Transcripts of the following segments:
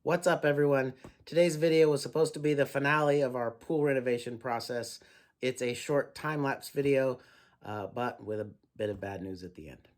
What's up, everyone? Today's video was supposed to be the finale of our pool renovation process. It's a short time-lapse video, but with a bit of bad news at the end.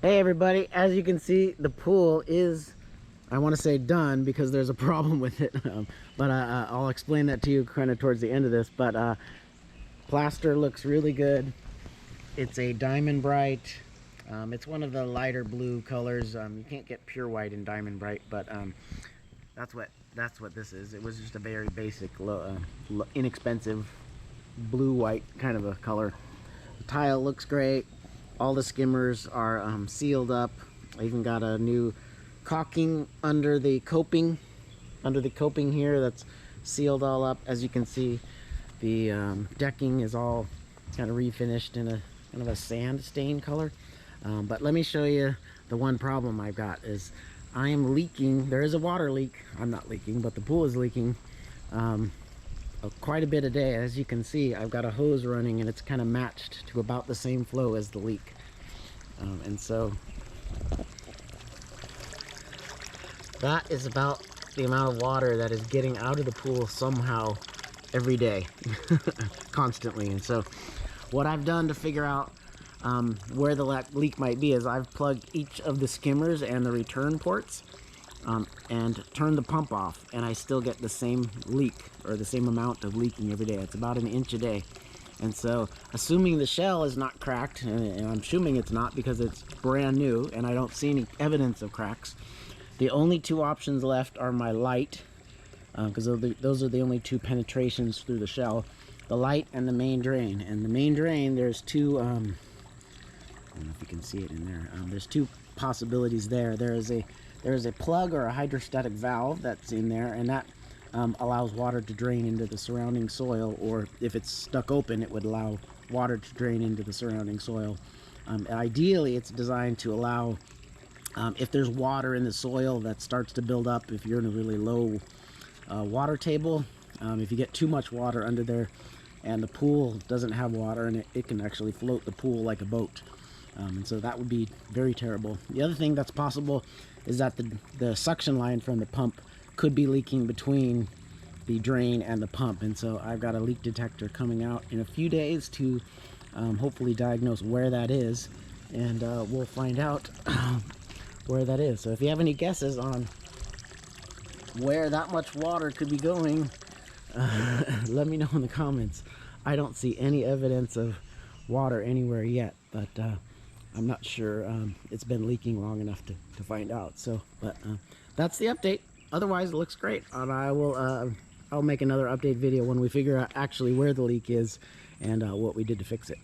Hey everybody, as you can see, the pool is, I want to say done because there's a problem with it, but I'll explain that to you kind of towards the end of this. But plaster looks really good. It's a diamond bright. It's one of the lighter blue colors. You can't get pure white in diamond bright, but that's what this is. It was just a very basic, inexpensive blue-white kind of a color. The tile looks great. All the skimmers are sealed up. I even got a new caulking under the coping here that's sealed all up. As you can see, the decking is all kind of refinished in a kind of a sand stain color. But let me show you the one problem I've got is I am leaking. There is a water leak. I'm not leaking, but the pool is leaking quite a bit a day. As you can see, I've got a hose running and it's kind of matched to about the same flow as the leak. And so that is about the amount of water that is getting out of the pool somehow every day, constantly. And so what I've done to figure out where the leak might be is I've plugged each of the skimmers and the return ports and turned the pump off, and I still get the same leak, or the same amount of leaking every day. It's about an inch a day. And so, assuming the shell is not cracked, and I'm assuming it's not because it's brand new and I don't see any evidence of cracks, the only two options left are my light, because those are the only two penetrations through the shell, the light and the main drain. And the main drain, there's two, I don't know if you can see it in there, there's two possibilities there. There is a plug or a hydrostatic valve that's in there, and that allows water to drain into the surrounding soil, or if it's stuck open, it would allow water to drain into the surrounding soil. Ideally, it's designed to allow, if there's water in the soil that starts to build up, if you're in a really low water table, if you get too much water under there and the pool doesn't have water in it, it can actually float the pool like a boat. And so that would be very terrible. The other thing that's possible is that the suction line from the pump could be leaking between the drain and the pump. And so I've got a leak detector coming out in a few days to hopefully diagnose where that is, and we'll find out where that is. So if you have any guesses on where that much water could be going, let me know in the comments. I don't see any evidence of water anywhere yet, but I'm not sure it's been leaking long enough to find out. So, but that's the update. Otherwise, it looks great, and I'll make another update video when we figure out actually where the leak is and what we did to fix it.